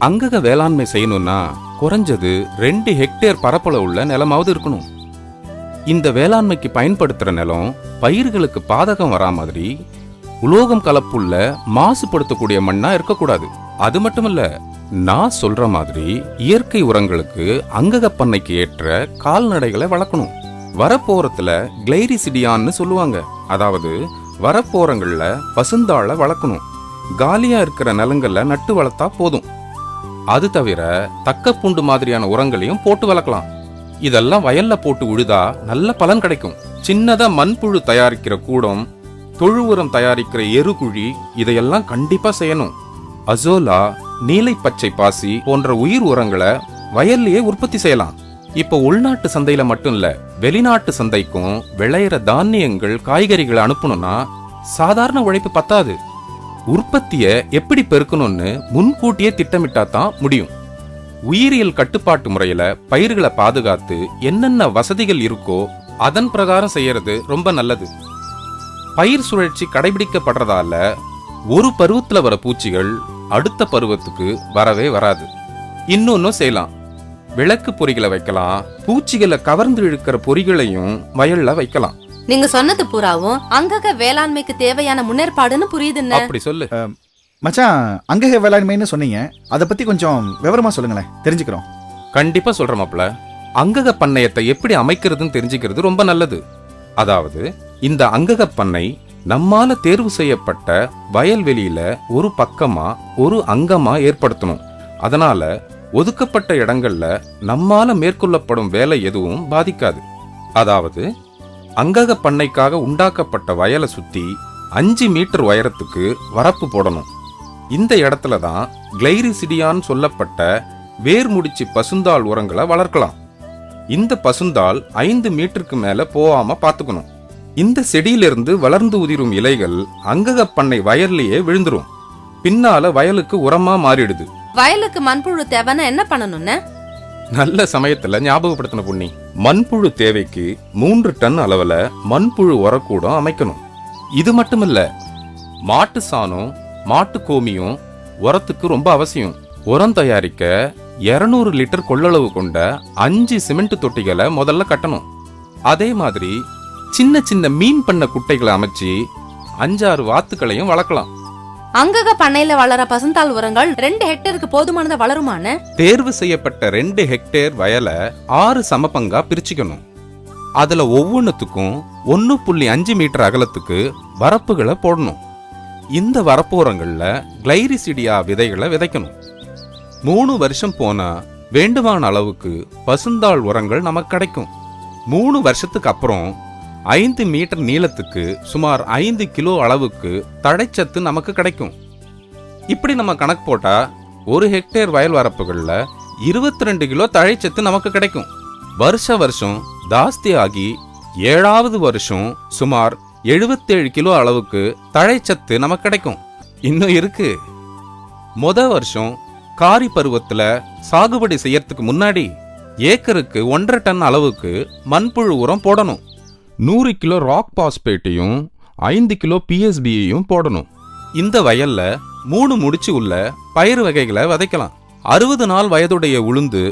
அங்கக வேளாண்மை செய்யணும்னா குறைஞ்சது 2 ஹெக்டேர் பரப்பளவு உள்ள நிலமாவது இருக்கணும். இந்த வேளாண்மைக்கு பயன்படுத்துற நிலம் பயிர்களுக்கு பாதகம் வரா மாதிரி உலோகம் கலப்புள்ள மாசுபடுத்தக்கூடிய மண்ணா இருக்கக்கூடாது. அது மட்டுமல்ல, நான் சொல்ற மாதிரி இயற்கை உரங்களுக்கு அங்கக பண்ணைக்கு ஏற்ற கால்நடைகளை வளர்க்கணும். வரப்போரத்துல கிளைரிசிடியான்னு சொல்லுவாங்க. அதாவது வரப்போரங்கள்ல பசுந்தாழ வளர்க்கணும். காலியா இருக்கிற நிலங்கள்ல நட்டு வளர்த்தா போதும். அது தவிர தக்க பூண்டு மாதிரியான உரங்களையும் போட்டு வளர்க்கலாம். இதெல்லாம் வயல்ல போட்டு உழுதா நல்ல பலன் கிடைக்கும். சின்னதா மண்புழு தயாரிக்கிற கூடம், தொழு உரம் தயாரிக்கிற எருகுழி, இதையெல்லாம் கண்டிப்பா செய்யணும். அசோலா, நீலை பச்சை பாசி போன்ற உயிர் உரங்களை வயல்லையே உற்பத்தி செய்யலாம். இப்ப உள்நாட்டு சந்தையில மட்டும் இல்ல, வெளிநாட்டு சந்தைக்கும் விளையிற தானியங்கள், காய்கறிகளை அனுப்பணும்னா சாதாரண உழைப்பு பத்தாது. உற்பத்திய எப்படி பெருக்கணும்னு முன்கூட்டியே திட்டமிட்டா தான் முடியும். உயிரியல் கட்டுப்பாட்டு முறையில பயிர்களை பாதுகாத்து என்னென்ன வசதிகள் இருக்கோ அதன் பிரகாரம் செய்யறது ரொம்ப நல்லது. பயிர் சுழற்சி கடைபிடிக்கப்படுறதால ஒரு பருவத்துல வர பூச்சிகள் அடுத்த பருவத்துக்கு வரவே வராது. இன்னொன்னும் செய்யலாம். விளக்கு பொறிகளை வைக்கலாம். பூச்சிகளை கவர்ந்து இழுக்கிற பொறிகளையும் வயல்ல வைக்கலாம். நீங்க சொன்னது பூராவும் அங்கக வேளாண்மைக்கு தேவையான முன்னேற்பாடுன்னு புரியுதுன்னு. அப்படி சொல்லு மச்சான். அங்கக வேளாண்மைன்னு சொன்னீங்க, அதை பத்தி கொஞ்சம் விவரமா சொல்லுங்களேன், தெரிஞ்சுக்கிறோம். கண்டிப்பா சொல்ற மாப்ள. அங்கக பண்ணையத்தை எப்படி அமைக்கிறதுன்னு தெரிஞ்சுக்கிறது ரொம்ப நல்லது. அதாவது இந்த அங்கக பண்ணை நம்மால தேர்வு செய்யப்பட்ட வயல்வெளியில ஒரு பக்கமா ஒரு அங்கமா ஏற்படுத்தணும். அதனால ஒதுக்கப்பட்ட இடங்கள்ல நம்மால மேற்கொள்ளப்படும் வேலை எதுவும் பாதிக்காது. அதாவது அங்கக பண்ணைக்காக உண்டாக்கப்பட்ட வயலை சுத்தி 5 மீட்டர் உயரத்துக்கு வரப்பு போடணும். இந்த இடத்துல தான் கிளைரிசிடியான்னு சொல்லப்பட்ட வேர் முடிச்சு பசுந்தாள் உரங்களை வளர்க்கலாம். இந்த பசுந்தாள் 5 மீட்டருக்கு மேல போகாம பாத்துக்கணும். இந்த செடியிலிருந்து வளர்ந்து உதிரும் இலைகள் அங்கக பண்ணை வயல்லையே விழுந்துரும். பின்னால வயலுக்கு உரமா மாறிடுது. வயலுக்கு மண்புழு தேவைன்னா என்ன பண்ணணும்னு நல்ல சமயத்துல ஞாபகப்படுத்தின புண்ணி. மண்புழு தேவைக்கு 3 டன் அளவுல மண்புழு உரக்கூடம் அமைக்கணும். இது மட்டுமில்ல, மாட்டு சாணம், மாட்டு கோமியம் உரத்துக்கு ரொம்ப அவசியம். உரம் தயாரிக்க 200 லிட்டர் கொள்ளளவு கொண்ட 5 சிமெண்ட் தொட்டிகளை முதல்ல கட்டணும். அதே மாதிரி சின்ன சின்ன மீன் பண்ண குட்டைகளை அமைச்சு 5-6 வாத்துக்களையும் வளர்க்கலாம். அங்கக பண்ணையில வளர பசுந்தாள் உரங்கள் 2 ஹெக்டேருக்கு போதுமானதா வளருமான்னு? தேர்வு செய்யப்பட்ட 2 ஹெக்டேர் வயலை 6 சமபங்கா பிரிச்சுக்கணும். அதுல ஒவ்வொன்னுத்துக்கும் 1.5 மீட்டர் அகலத்துக்கு வரப்புகளை போடணும். இந்த வரப்பு உரங்கள்ல கிளைரிசிடியா விதைகளை விதைக்கணும். 3 வருஷம் போனா வேண்டுமான அளவுக்கு பசுந்தாள் உரங்கள் நமக்கு கிடைக்கும். 3 வருஷத்துக்கு அப்புறம் 5 மீட்டர் நீளத்துக்கு சுமார் 5 கிலோ அளவுக்கு தழைச்சத்து நமக்கு கிடைக்கும். இப்படி நம்ம கணக்கு போட்டா 1 ஹெக்டேர் வயல் வரப்புகள்ல 22 கிலோ தழைச்சத்து நமக்கு கிடைக்கும். வருஷம் ஜாஸ்தி ஆகி 7வது வருஷம் சுமார் 77 கிலோ அளவுக்கு தழைச்சத்து நமக்கு கிடைக்கும். இன்னும் இருக்கு. வருஷம் காரி பருவத்துல சாகுபடி செய்யறதுக்கு முன்னாடி ஏக்கருக்கு 1.5 டன் அளவுக்கு மண்புழு உரம் போடணும். 100 கிலோ ராக் பாஸ்பேட்டையும் 5 கிலோ பிஎஸ்பியையும் போடணும். இந்த வயல்ல 3 முடிச்சு உள்ள பயிர் வகைகளை விதைக்கலாம். 60 நாள் வயதுடைய உளுந்து,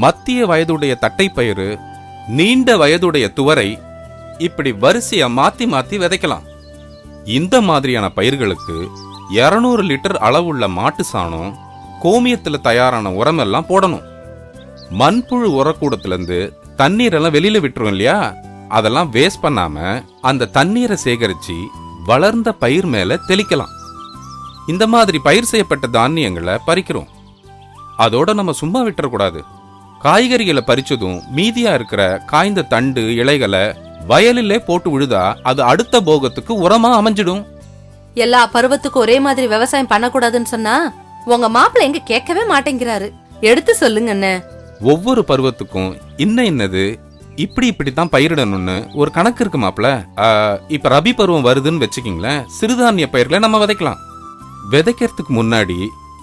மத்திய வயதுடைய தட்டைப்பயிறு, நீண்ட வயதுடைய துவரை, இப்படி வரிசையா மாத்தி மாத்தி விதைக்கலாம். இந்த மாதிரியான பயிர்களுக்கு 200 லிட்டர் அளவுள்ள மாட்டு சாணம், கோமியத்துல தயாரான உரமெல்லாம் போடணும். மண்புழு உரக்கூடத்திலிருந்து தண்ணீரெல்லாம் வெளியில விட்டுரும் இல்லையா, அதெல்லாம் வேஸ்ட் பண்ணாம அந்த தண்ணீரை சேகரிச்சு வளர்ந்த பயிர் மேல தெளிக்கலாம். இந்த மாதிரி பயிர் செய்யப்பட்ட தானியங்களை பறிக்கிறோம். அதோட நம்ம சும்மா விட்டுறக்கூடாது. காய்கறிகளை பறிச்சதும் மீதியா இருக்கிற காய்ந்த தண்டு இலைகளை வயலிலே போட்டு விழுதா அது அடுத்த போகத்துக்கு உரமா அமைஞ்சிடும். எல்லா பருவத்துக்கும் ஒரே மாதிரி விவசாயம் பண்ணக்கூடாதுன்னு சொன்னா உங்க மாப்பிள்ள எங்க கேட்கவே மாட்டேங்கிறாரு. எடுத்து சொல்லுங்க. ஒவ்வொரு பருவத்துக்கும் இன்னது இப்படித்தான் பயிரிடணும்னு ஒரு கணக்கு இருக்கு மாப்ள. இப்ப ரபி பருவம் வருதுன்னு வச்சுக்கீங்களேன், சிறுதானிய பயிர்களை நம்ம விதைக்கலாம். விதைக்கிறதுக்கு முன்னாடி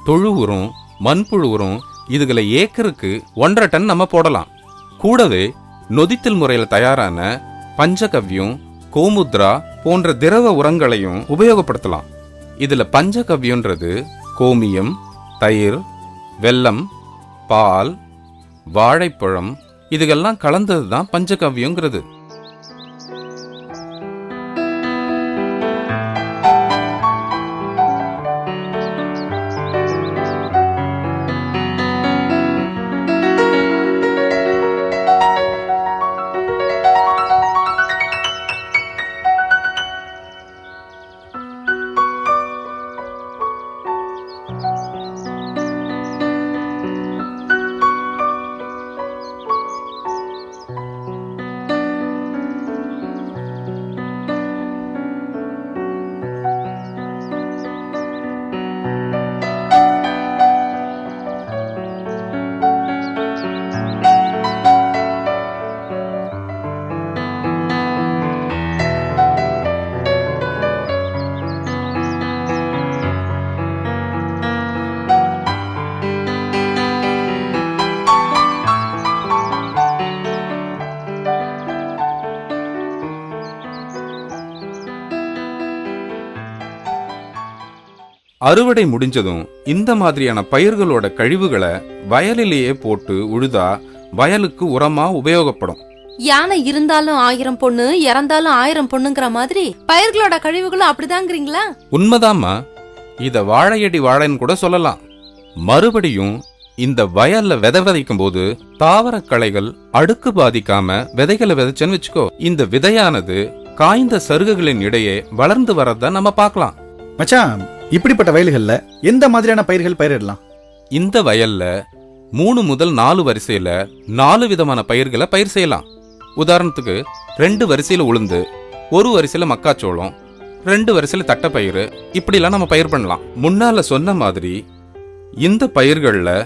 தொழு உரம், மண்புழு உரம் இதுகளை ஏக்கருக்கு 1.5 டன் நம்ம போடலாம். கூடவே நொதித்தல் முறையில தயாரான பஞ்சகவ்யம், கோமுத்ரா போன்ற திரவ உரங்களையும் உபயோகப்படுத்தலாம். இதுல பஞ்சகவ்யன்றது கோமியம், தயிர், வெல்லம், பால், வாழைப்பழம் இதுகெல்லாம் கலந்தது தான் பஞ்சகவ்யங்கிறது. அறுவடை முடிஞ்சதும் இந்த மாதிரியான பயிர்களோட கழிவுகளை வயலிலேயே போட்டு உழுதா வயலுக்கு உரமா உபயோகப்படும். யானை இருந்தாலும் 1000 பொண்ணு, இறந்தாலும் 1000 பொண்ணுங்கிற மாதிரி பயிர்களோட கழிவுகளும் அப்படிதாங்கிறீங்களா? உண்மைதாம்மா. இத வாழையடி வாழைன்னு கூட சொல்லலாம். மறுபடியும் இந்த வயல்ல விதை விதைக்கும் போது தாவர களைகள் அடுக்கு பாதிக்காம விதைகளை விதைச்சேன்னு வச்சுக்கோ, இந்த விதையானது காய்ந்த சருகுகளின் இடையே வளர்ந்து வரத நம்ம பார்க்கலாம். மச்சான், இப்படிப்பட்ட வயல்கள்ல எந்த மாதிரியான பயிர்கள் பயிரிடலாம்? இந்த வயல்ல 3 முதல் 4 வரிசையில 4 விதமான பயிர்களை பயிர் செய்யலாம். உதாரணத்துக்கு 2 வரிசையில உளுந்து, 1 வரிசையில மக்காச்சோளம், 2 வரிசையில தட்டைப்பயிறு, இப்படிலாம் நம்ம பயிர் பண்ணலாம். முன்னால சொன்ன மாதிரி இந்த பயிர்கள்ல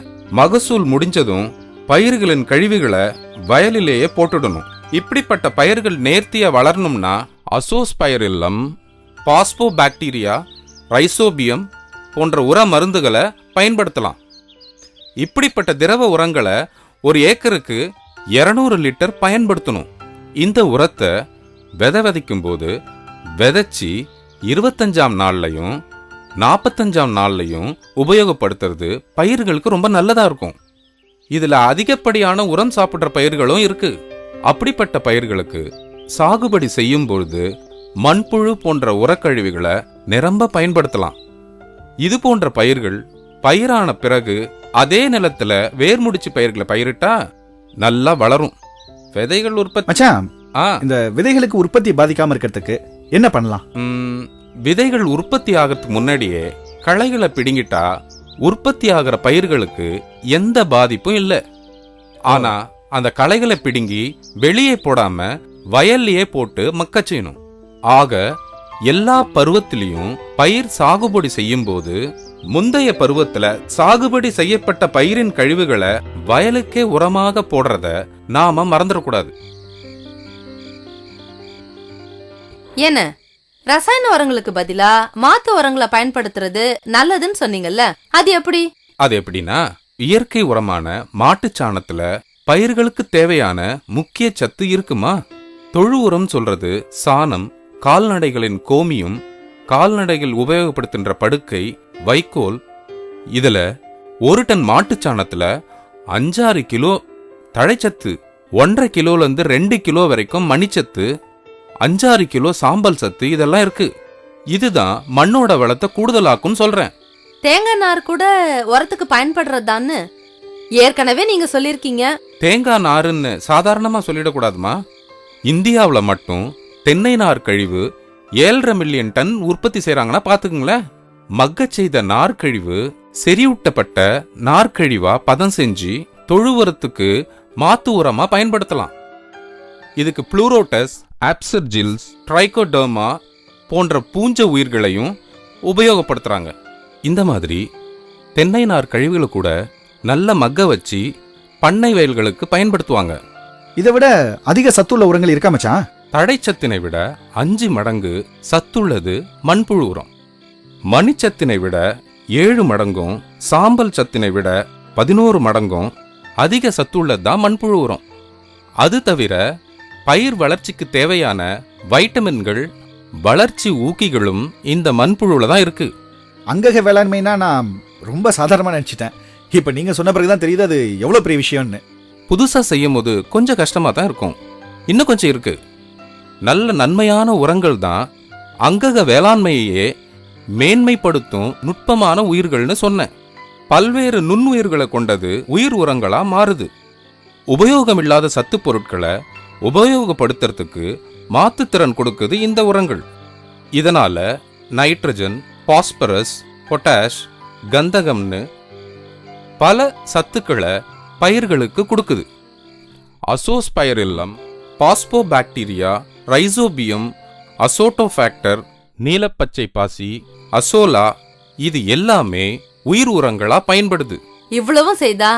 மகசூல் முடிஞ்சதும் பயிர்களின் கழிவுகளை வயலிலேயே போட்டுடணும். இப்படிப்பட்ட பயிர்கள் நேர்த்தியா வளரணும்னா அசோஸ்பைரில்லம், பாஸ்போபாக்டீரியா, ரைசோபியம் போன்ற உர மருந்துகளை பயன்படுத்தலாம். இப்படிப்பட்ட திரவ உரங்களை ஒரு ஏக்கருக்கு 200 லிட்டர் பயன்படுத்தணும். இந்த உரத்தை விதை விதைக்கும் போது விதைச்சி 25ஆம் நாள்லையும் 45ஆம் நாள்லையும் உபயோகப்படுத்துறது பயிர்களுக்கு ரொம்ப நல்லதா இருக்கும். இதுல அதிகப்படியான உரம் சாப்பிட்ற பயிர்களும் இருக்கு. அப்படிப்பட்ட பயிர்களுக்கு சாகுபடி செய்யும் பொழுது மண்புழு போன்ற உரக்கழிவுகளை நிரம்ப பயன்படுத்தலாம். இது போன்ற பயிர்கள் பயிரான பிறகு அதே நிலத்துல வேர்முடிச்சு பயிர்களை பயிரிட்டா நல்லா வளரும். விதைகள் உற்பத்தி மச்சான், இந்த விதைகளுக்கு உற்பத்தி பாதிக்காம இருக்கிறதுக்கு என்ன பண்ணலாம்? விதைகள் உற்பத்தி ஆகிறதுக்கு முன்னாடியே களைகளை பிடுங்கிட்டா உற்பத்தி ஆகிற பயிர்களுக்கு எந்த பாதிப்பும் இல்லை. ஆனா அந்த களைகளை பிடுங்கி வெளியே போடாம வயல்லையே போட்டு மக்க செய்யணும். ஆக எல்லா பருவத்திலையும் பயிர் சாகுபடி செய்யும் போது முந்தைய பருவத்துல சாகுபடி செய்யப்பட்ட பயிரின் கழிவுகளை வயலுக்கே உரமாக போடுறத நாம மறந்துடக்கூடாது. என்ன ரசாயன உரங்களுக்கு பதிலா மாத்து உரங்களை பயன்படுத்துறது நல்லதுன்னு சொன்னீங்கல்ல, அது எப்படி? அது எப்படின்னா, இயற்கை உரமான மாட்டுச் சாணத்துல பயிர்களுக்கு தேவையான முக்கிய சத்து இருக்குமா? தொழு உரம் சொல்றது சாணம், கால்நடைகளின் கோமியம், கால்நடைகள் உபயோகப்படுத்துகின்ற படுக்கை, வைக்கோல். இதுல 1 டன் மாட்டுச் சாணத்துல 5-6 கிலோ தழைச்சத்து, 1.5 கிலோல 2 கிலோ வரைக்கும் மணிச்சத்து, 5-6 கிலோ சாம்பல் சத்து இதெல்லாம் இருக்கு. இதுதான் மண்ணோட வளத்தை கூடுதலாக்கும் சொல்றேன். தேங்காய் நார் கூட உரத்துக்கு பயன்படுறதான்னு ஏற்கனவே நீங்க சொல்லிருக்கீங்க. தேங்காய் நாருன்னு சாதாரணமா சொல்லிடக்கூடாதுமா. இந்தியாவுல மட்டும் தென்னை நார் கழிவு 7.5 மில்லியன் டன் உற்பத்தி செய்யறாங்கன்னா பாத்துக்குங்களேன். மக்க செய்த நார்கழிவு செறிவூட்டப்பட்ட நார்கழிவா பதம் செஞ்சு தொழு உரத்துக்கு மாத்து உரமா பயன்படுத்தலாம். இதுக்கு புளூரோட்டஸ், ஆப்சர்ஜில்ஸ், ட்ரைகோடர்மா போன்ற பூஞ்ச உயிர்களையும் உபயோகப்படுத்துறாங்க. இந்த மாதிரி தென்னை நார் கழிவுகளை கூட நல்ல மக்க வச்சு பண்ணை வயல்களுக்கு பயன்படுத்துவாங்க. இதை விட அதிக சத்துள்ள உரங்கள் இருக்கா மச்சான்? தடைச்சத்தினை விட 5 மடங்கு சத்துள்ளது மண்புழு உரம். மணிச்சத்தினை விட 7 மடங்கும், சாம்பல் சத்தினை விட 11 மடங்கும் அதிக சத்துள்ளதுதான் மண்புழு உரம். அது தவிர பயிர் வளர்ச்சிக்கு தேவையான வைட்டமின்கள், வளர்ச்சி ஊக்கிகளும் இந்த மண்புழுல தான் இருக்கு. அங்கக வேளாண்மைனா நான் ரொம்ப சாதாரணமா நினைச்சிட்டேன். இப்ப நீங்க சொன்ன பிறகுதான் தெரியுது அது எவ்வளவு பெரிய விஷயம்னு. புதுசா செய்யும் போது கொஞ்சம் கஷ்டமா தான் இருக்கும். இன்னும் கொஞ்சம் இருக்கு. நல்ல நன்மையான உரங்கள் தான் அங்கக வேளாண்மையே மேன்மைப்படுத்தும் நுட்பமான உயிர்கள்னு சொன்னேன். பல்வேறு நுண்ணுயிர்களை கொண்டது உயிர் உரங்களா மாறுது. உபயோகமில்லாத சத்து பொருட்களை உபயோகப்படுத்துறதுக்கு மாத்துத்திறன் கொடுக்குது இந்த உரங்கள். இதனால நைட்ரஜன், பாஸ்பரஸ், பொட்டாஷ், கந்தகம்னு பல சத்துக்களை பயிர்களுக்கு கொடுக்குது. அசோஸ்பைரில்லம், பாஸ்போபாக்டீரியா, ரைசோபியம், அசோட்டோஃபாக்டர், நீலப்பச்சை பாசி, அசோலா இது எல்லாமே உயிர் உரங்களா பயன்படுது. இவ்வளவும் செய்தா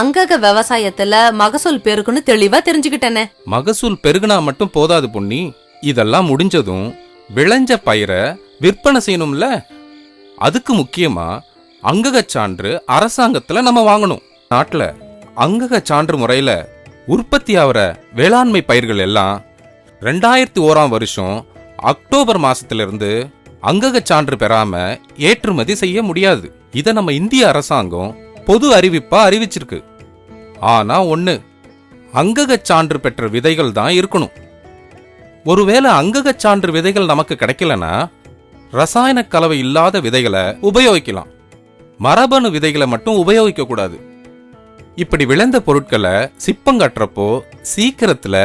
அங்கக விவசாயத்துல மகசூல் பெருக்குன்னு தெளிவா தெரிஞ்சுக்கிட்டேனே. மகசூல் பெருகுனா மட்டும் போதாது பொன்னி. இதெல்லாம் முடிஞ்சதும் விளைஞ்ச பயிரை விற்பனை செய்யணும்ல. அதுக்கு முக்கியமா அங்கக சான்று அரசாங்கத்துல நம்ம வாங்கணும். நாட்டுல அங்கக சான்று முறையில உற்பத்தி ஆகிற வேளாண்மை பயிர்கள் எல்லாம் 2001ஆம் வருஷம் அக்டோபர் மாசத்திலிருந்து அங்கக சான்று பெறாம ஏற்றுமதி செய்ய முடியாது. இத நம்ம இந்திய அரசாங்கம் பொது அறிவிப்பா அறிவிச்சிருக்கு. ஆனா ஒண்ணு, அங்கக சான்று பெற்ற விதைகள் தான் இருக்கணும். ஒருவேளை அங்கக சான்று விதைகள் நமக்கு கிடைக்கலனா ரசாயன கலவை இல்லாத விதைகளை உபயோகிக்கலாம். மரபணு விதைகளை மட்டும் உபயோகிக்க கூடாது. இப்படி விளைந்த பொருட்களை சிப்பங்கட்டுறப்போ சீக்கிரத்துல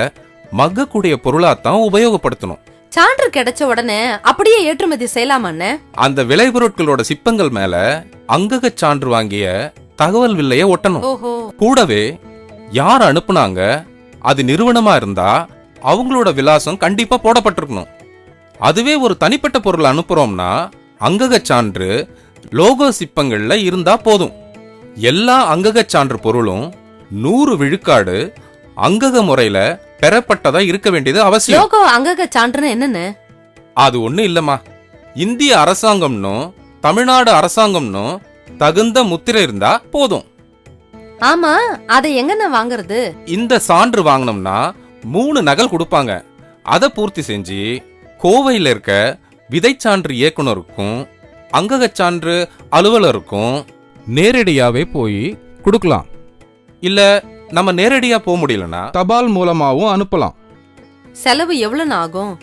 மக்கக்கூடிய பொருளாத்தான் உபயோகப்படுத்தணும். சான்று கிடைச்ச உடனே அப்படியே ஏற்றுமதி செய்யலாமான்னு அந்த விளைபொருட்களோட சிப்பங்கள் மேல அங்கக சான்று வாங்கிய தகவல் வில்லைய ஒட்டணும். ஓஹோ. கூடவே யார் அனுப்புனாங்க, அது நிறுவனமா இருந்தா அவங்களோட விலாசம் கண்டிப்பா போடப்பட்டிருக்கணும். அதுவே ஒரு தனிப்பட்ட பொருள் அனுப்புறோம்னா அங்கக சான்று லோகோ சிப்பங்கள்ல இருந்தா போதும். எல்லா அங்கக சான்று பொருளும் 100 விழுக்காடு அங்கக முறையில பெறப்பட்டதா இருக்க வேண்டியது அவசியம். லோகோ அங்கக சான்றுன்னு என்னன்னு? அது ஒண்ணு இல்லம்மா. இந்திய அரசாங்கம்னும் தமிழ்நாடு அரசாங்கம்னும் தகுந்த முத்திரை இருந்தா போதும். ஆமா, அதை எங்கன்னு வாங்குறது? இந்த சான்று வாங்கணும்னா 3 நகல் கொடுப்பாங்க. அதை பூர்த்தி செஞ்சு கோவையில் இருக்க விதைச்சான்று இயக்குனருக்கும் அங்கக சான்று அலுவலருக்கும் நேரடியாவே போய் கொடுக்கலாம். இல்ல நம்ம நேரடியா போக முடியலனா தபால் மூலமாவும் அனுப்பலாம். செலவு எவ்வளவு ஆகும்?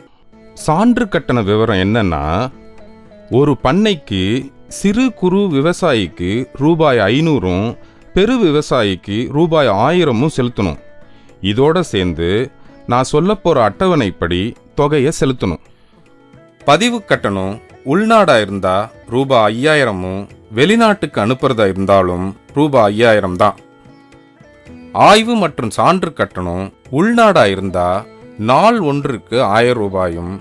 சான்று கட்டண விவரம் என்னன்னா, ஒரு பண்ணைக்கு சிறு குறு விவசாயிக்கு ரூபாய் 500ம் பெரு விவசாயிக்கு ரூபாய் 1000ம் செலுத்தணும். இதோட சேர்ந்து நான் சொல்ல போற அட்டவணைப்படி தொகையை செலுத்தணும். பதிவு கட்டணம் உள்நாடா இருந்தா ரூபாய் 5000ம் வெளிநாட்டுக்கு அனுப்புறதா இருந்தாலும் ரூபாய் 5000 தான். ஆய்வு மற்றும் சான்று கட்டணம் உள்நாடா இருந்தா நாள் ஒன்றுக்கு 1000 ரூபாயும்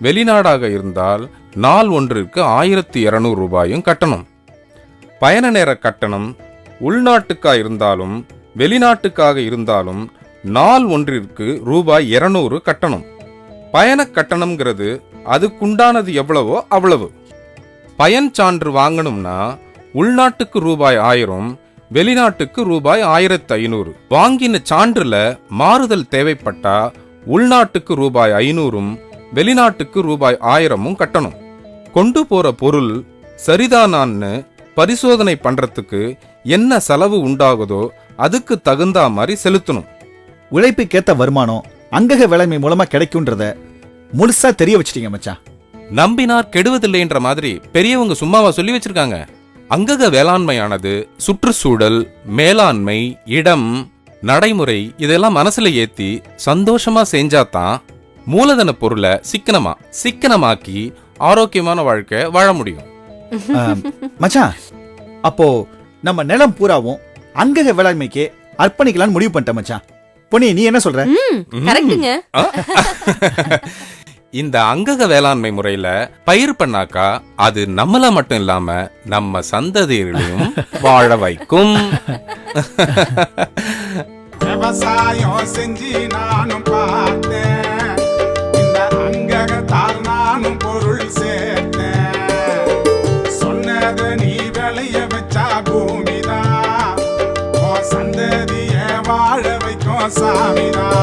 வெளிநாடாக இருந்தால் நாள் ஒன்றிற்கு 1200 ரூபாயும் கட்டணும். பயண நேர கட்டணம் உள்நாட்டுக்கா இருந்தாலும் வெளிநாட்டுக்காக இருந்தாலும் நாள் ஒன்றிற்கு ரூபாய் 200 கட்டணும். பயண கட்டணம்ங்கிறது அதுக்குண்டானது எவ்வளவோ அவ்வளவு. பயன் சான்று வாங்கணும்னா உள்நாட்டுக்கு ரூபாய் 1000, வெளிநாட்டுக்கு ரூபாய் 1500. வாங்கின சான்றுல மாறுதல் தேவைப்பட்டா உள்நாட்டுக்கு ரூபாய் 500ம் வெளிநாட்டுக்கு ரூபாய் 1000ம் கட்டணும். கொண்டு போற பொருள் சரிதானான்னு பரிசோதனை பண்றதுக்கு என்ன செலவு உண்டாகுதோ அதுக்கு தகுந்தா மாதிரி செலுத்தணும். உழைப்புக்கேத்த வருமானம் அங்கக வேளாண்மை மூலமா கிடைக்கும்ன்றத முழுசா தெரிய வச்சிட்டீங்க மச்சான். நம்பினார் கெடுவதில்லைன்ற மாதிரி பெரியவங்க சும்மாவா சொல்லி வச்சிருக்காங்க. அங்கக வேளாண்மையானது சுற்றுச்சூழல், மேலாண்மை, இடம், நடைமுறை இதெல்லாம் மனசுல ஏத்தி சந்தோஷமா செஞ்சாதான் மூலதன பொருளை சிக்கனமாக்கி ஆரோக்கியமான வாழ்க்கை வாழ முடியும். மச்சான், அப்போ நம்ம நிலம் பூராவும் அங்கக வேளாண்மைக்கு அர்ப்பணிக்கலாம்னு முடிவு பண்ணிட்டேன் மச்சான். பொன்னி, நீ என்ன சொல்ற? கரெக்ட்டுங்க. இந்த அங்கக வேளாண்மை முறையில பயிர் பண்ணாக்கா அது நம்மள மட்டும் இல்லாம நம்ம சந்ததிகளையும் வாழ வைக்கும். விவசாயம் செஞ்சு நானும் பார்த்தேன், இந்த அங்ககத்தால் நானும் பொருள் சேர்த்தேன். சொன்னது நீ விளைய வச்சா பூமிதான், சந்ததிய வாழ வைக்கும் சாமிதான்.